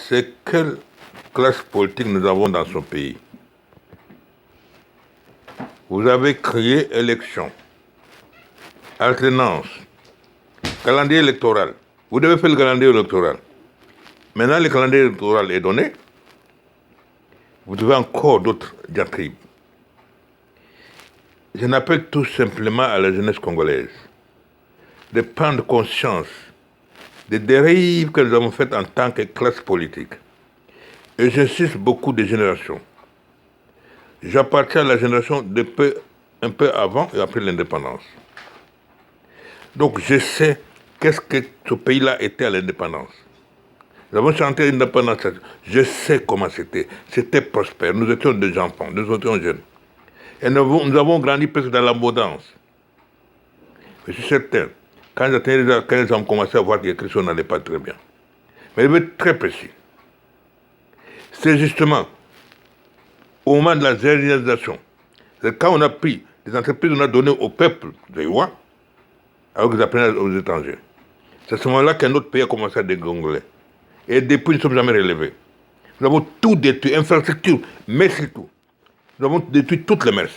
c'est quelle classe politique nous avons dans ce pays. Vous avez créé élection, alternance, calendrier électoral. Vous devez faire le calendrier électoral. Maintenant, le calendrier électoral est donné. Vous devez encore d'autres diatribes. Je n'appelle tout simplement à la jeunesse congolaise de prendre conscience des dérives que nous avons faites en tant que classe politique. Et j'insiste beaucoup des générations. J'appartiens à la génération un peu avant et après l'indépendance. Donc je sais qu'est-ce que ce pays-là était à l'indépendance. Nous avons chanté l'indépendance. Je sais comment c'était. C'était prospère. Nous étions des enfants, nous étions jeunes. Et nous avons grandi presque dans l'abondance. Je suis certain, quand j'atteignais les 15 ans, on commençait à voir que les choses n'allaient pas très bien. Mais il veut être très précis. C'est justement au moment de la réalisation, c'est quand on a pris des entreprises, on a donné au peuple des rois, alors qu'ils apprenaient aux étrangers. C'est à ce moment-là qu'un autre pays a commencé à dégringoler. Et depuis, nous ne sommes jamais relevés. Nous avons tout détruit, infrastructure, merci tout. Nous avons détruit toutes les mers.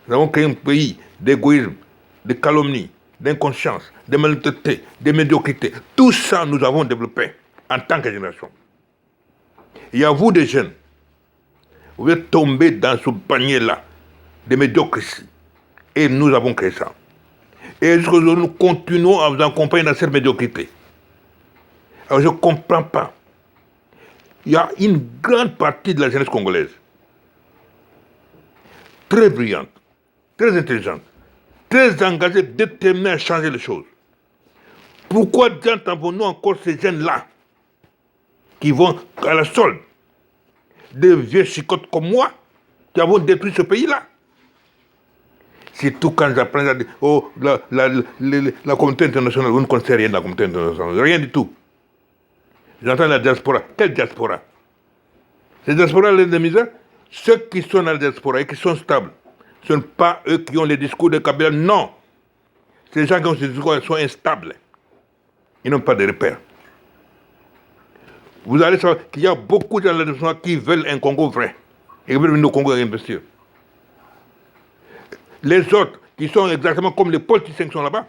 Nous avons créé un pays d'égoïsme, de calomnie, d'inconscience, de malhonnêteté, de médiocrité. Tout ça, nous avons développé en tant que génération. Et à vous, des jeunes, vous êtes tombés dans ce panier-là de médiocrité. Et nous avons créé ça. Et jusqu'aujourd'hui, nous continuons à vous accompagner dans cette médiocrité. Alors je ne comprends pas. Il y a une grande partie de la jeunesse congolaise, très brillante, très intelligente, très engagée, déterminée à changer les choses. Pourquoi avons-nous encore ces jeunes-là qui vont à la solde des vieux chicottes comme moi qui avons détruit ce pays-là? Surtout quand j'apprends à dire, oh, la communauté internationale, vous ne connaissez rien de la communauté internationale, rien du tout. J'entends la diaspora. Quelle diaspora? Les diasporas, les misères, ceux qui sont dans la diaspora et qui sont stables, ce ne sont pas eux qui ont les discours de Kabila, non. Ces gens qui ont ces discours sont instables. Ils n'ont pas de repères. Vous allez savoir qu'il y a beaucoup de gens qui veulent un Congo vrai. Et qui veulent venir au Congo et investir. Les autres, qui sont exactement comme les politiciens qui sont là-bas,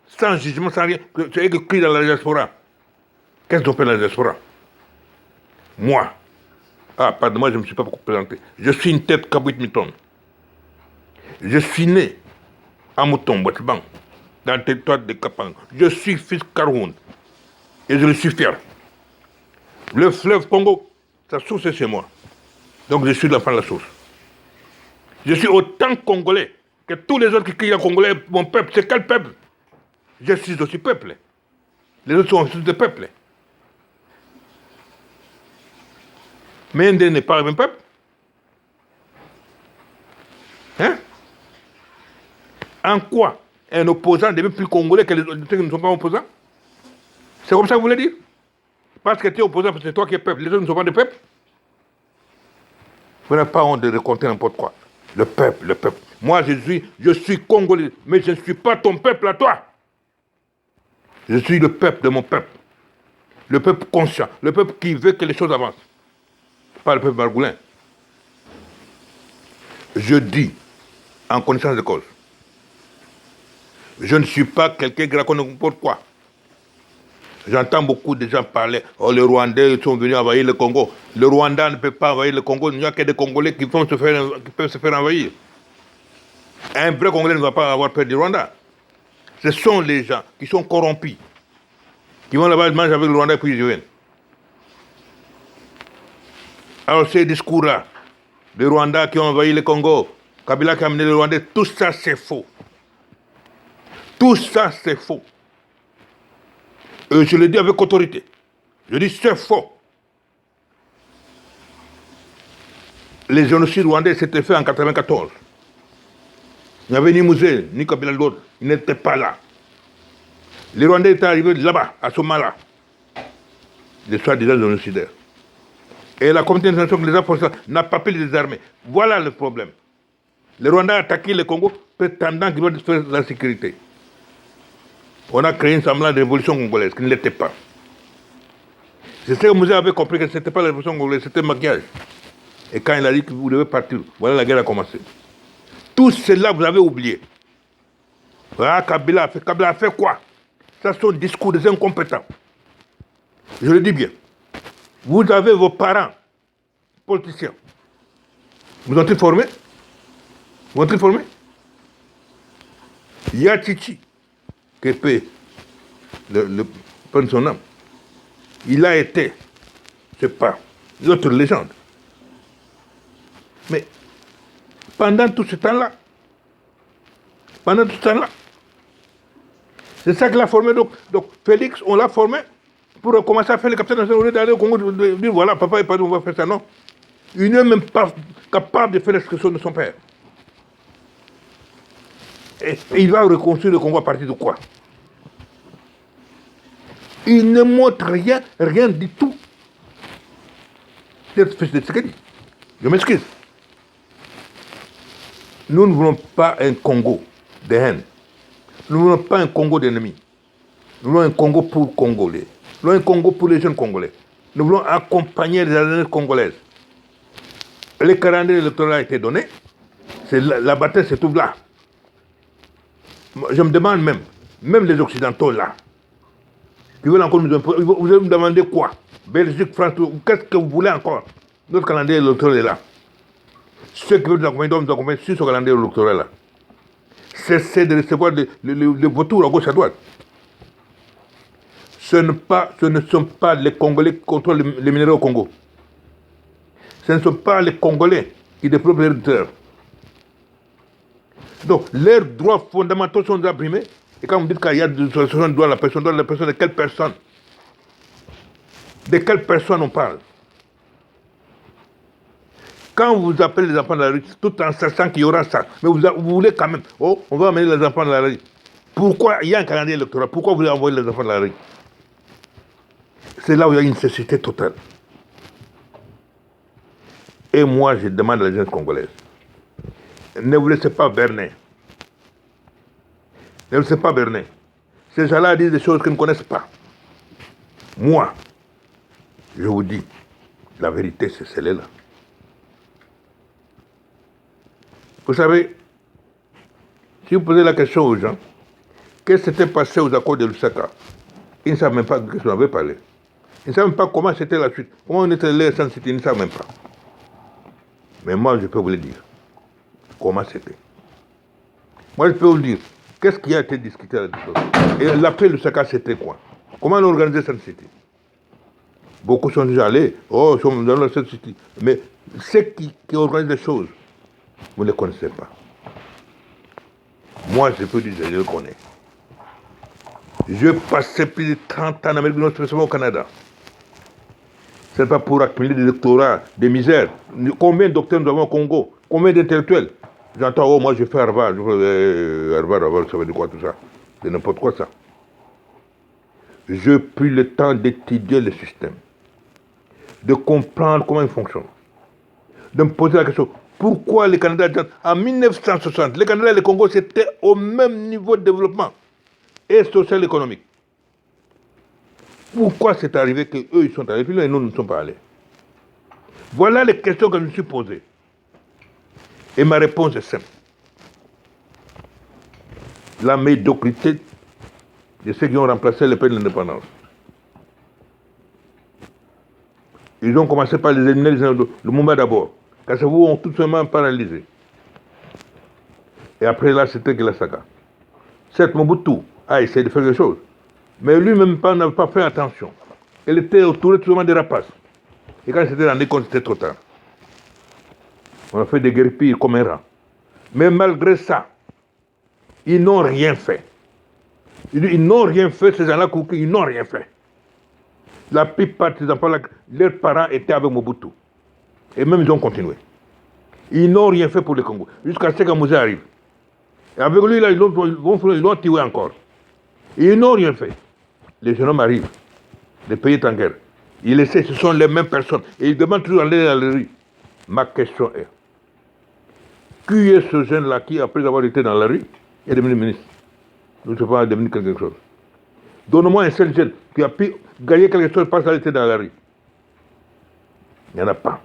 sans jugement, sans rien, c'est eux qui crient dans la diaspora. Qu'est-ce qu'on fait dans la diaspora? Moi. Ah, pardon, moi je ne me suis pas beaucoup présenté. Je suis une tête Kabouit Miton. Je suis né à Mouton, Boitbang, dans le territoire de Kapang. Je suis fils Karoun. Et je le suis fier. Le fleuve Congo, sa source est chez moi. Donc je suis l'enfant de la source. Je suis autant congolais que tous les autres qui crient en congolais, mon peuple. C'est quel peuple? Je suis aussi peuple. Les autres sont aussi des peuples. Mais Indé n'est pas le même peuple. Hein? En quoi un opposant devient plus congolais que les autres qui ne sont pas opposants? C'est comme ça que vous voulez dire? Parce que tu es opposant, c'est toi qui es peuple. Les autres ne sont pas des peuples. Vous n'avez pas honte de raconter n'importe quoi. Le peuple, le peuple. Moi, je suis congolais, mais je ne suis pas ton peuple à toi. Je suis le peuple de mon peuple. Le peuple conscient. Le peuple qui veut que les choses avancent. Pas le peuple margoulin. Je dis, en connaissance de cause, je ne suis pas quelqu'un qui raconte n'importe quoi. J'entends beaucoup de gens parler, oh les Rwandais sont venus envahir le Congo. Le Rwanda ne peut pas envahir le Congo, il n'y a que des Congolais qui peuvent se faire envahir. Un vrai Congolais ne va pas avoir peur du Rwanda. Ce sont les gens qui sont corrompus, qui vont là-bas, manger avec le Rwanda et puis ils viennent. Alors ces discours-là, les Rwandais qui ont envahi le Congo, Kabila qui a amené le Rwandais, tout ça c'est faux. Tout ça c'est faux. Et je le dis avec autorité. Je dis c'est faux. Les génocides rwandais s'étaient faits en 1994. Il n'y avait ni Mouzé, ni Kabila l'autre. Ils n'étaient pas là. Les Rwandais étaient arrivés là-bas, à ce moment-là. Les soi-disant génocidaires. Et la communauté internationale qui les a forcés n'a pas pu les désarmer. Voilà le problème. Les Rwandais ont attaqué le Congo prétendant qu'ils vont faire la sécurité. On a créé un semblant de révolution congolaise qui ne l'était pas. C'est ce que Moussa avait compris que ce n'était pas la révolution congolaise, c'était le maquillage. Et quand il a dit que vous devez partir, voilà la guerre a commencé. Tout cela, vous avez oublié. Ah, Kabila a fait quoi? Ça, c'est un discours des incompétents. Je le dis bien. Vous avez vos parents politiciens. Vous ont-ils formés? Vous ont-ils formés? Il y a Titi, qui peut prendre son âme. Il a été, je sais pas, une autre légende. Mais pendant tout ce temps-là, c'est ça qu'il a formé. Donc Félix, on l'a formé pour commencer à faire les capitaines nationaux d'aller au Congo, de dire voilà, papa et papa, on va faire ça. Non. Il n'est même pas capable de faire l'expression de son père. Et il va reconstruire le Congo à partir de quoi? Il ne montre rien du tout. C'est ce qu'il dit. Je m'excuse. Nous ne voulons pas un Congo de haine. Nous ne voulons pas un Congo d'ennemis. Nous voulons un Congo pour Congolais. Nous voulons un Congo pour les jeunes Congolais. Nous voulons accompagner les alliances congolaises. Le calendrier électoral a été donné. La bataille se trouve là. Je me demande même les Occidentaux là, qui veulent encore nous imposer, vous allez nous demander quoi? Belgique, France, qu'est-ce que vous voulez encore? Notre calendrier électoral est là. Ceux qui veulent nous accompagner doivent nous accompagner sur ce calendrier électoral là. Cessez de recevoir les vautours à gauche à droite. Ce ne sont pas les Congolais qui contrôlent les minéraux au Congo. Ce ne sont pas les Congolais qui développent leurs terres. Donc, leurs droits fondamentaux sont imprimés. Et quand vous dites qu'il y a de droits à la personne de quelle personne? De quelle personne on parle? Quand vous appelez les enfants de la rue, tout en sachant qu'il y aura ça, mais vous voulez quand même, oh, on va amener les enfants de la rue. Pourquoi il y a un calendrier électoral? Pourquoi vous voulez envoyer les enfants de la rue? C'est là où il y a une nécessité totale. Et moi, je demande à la jeunesse congolaise, ne vous laissez pas berner. Ne vous laissez pas berner. Ces gens-là disent des choses qu'ils ne connaissent pas. Moi, je vous dis, la vérité, c'est celle-là. Vous savez, si vous posez la question aux gens, qu'est-ce qui s'était passé aux accords de Lusaka? Ils ne savent même pas de ce qu'on avait parlé. Ils ne savent même pas comment c'était la suite. Comment on était allé sans cité, ils ne savent même pas. Mais moi, je peux vous le dire. Comment c'était. Moi, je peux vous dire, qu'est-ce qui a été discuté à la discussion? Et l'après Lusaka, c'était quoi? Comment on a organisé cette cité? Beaucoup sont déjà allés, oh, ils sont dans cette cité. Mais ceux qui organisent les choses, vous ne les connaissez pas. Moi, je peux dire, je le connais. Je passais plus de 30 ans en Amérique du Nord, spécialement au Canada. Ce n'est pas pour accumuler des doctorats, des misères. Combien de docteurs nous avons au Congo? Combien d'intellectuels? J'entends, oh, moi je fais Harvard. Harvard, ça veut dire quoi tout ça? C'est n'importe quoi ça. Je n'ai plus le temps d'étudier le système, de comprendre comment il fonctionne, de me poser la question, pourquoi les Canadiens, en 1960, les Canadiens et le Congo, c'était au même niveau de développement et social et économique. Pourquoi c'est arrivé qu'eux, ils sont allés plus loin et nous ne sommes pas allés? Voilà les questions que je me suis posées. Et ma réponse est simple. La médiocrité de ceux qui ont remplacé le pays de l'indépendance. Ils ont commencé par les éliminer le moment d'abord. Car ces vous ont tout simplement paralysé. Et après là, c'était que la saga. Certes, Mobutu a essayé de faire des choses. Mais lui-même n'avait pas fait attention. Il était autour tout simplement des rapaces. Et quand il s'était rendu compte, c'était trop tard. On a fait des guerpilles comme un rat. Mais malgré ça, ils n'ont rien fait. Ils n'ont rien fait, ces gens-là, ils n'ont rien fait. La plupart de ces enfants-là, leurs parents étaient avec Mobutu. Et même ils ont continué. Ils n'ont rien fait pour le Congo. Jusqu'à ce que Mouzé arrive. Et avec lui, là, ils l'ont tué encore. Et ils n'ont rien fait. Les jeunes hommes arrivent. Le pays est en guerre. Ils essaient, ce sont les mêmes personnes. Et ils demandent toujours d'aller dans la rue. Ma question est, qui est ce jeune-là qui, après avoir été dans la rue, est devenu ministre? Je ne sais pas, devenu quelque chose. Donne-moi un seul jeune qui a pu gagner quelque chose, pas s'arrêter dans la rue. Il n'y en a pas.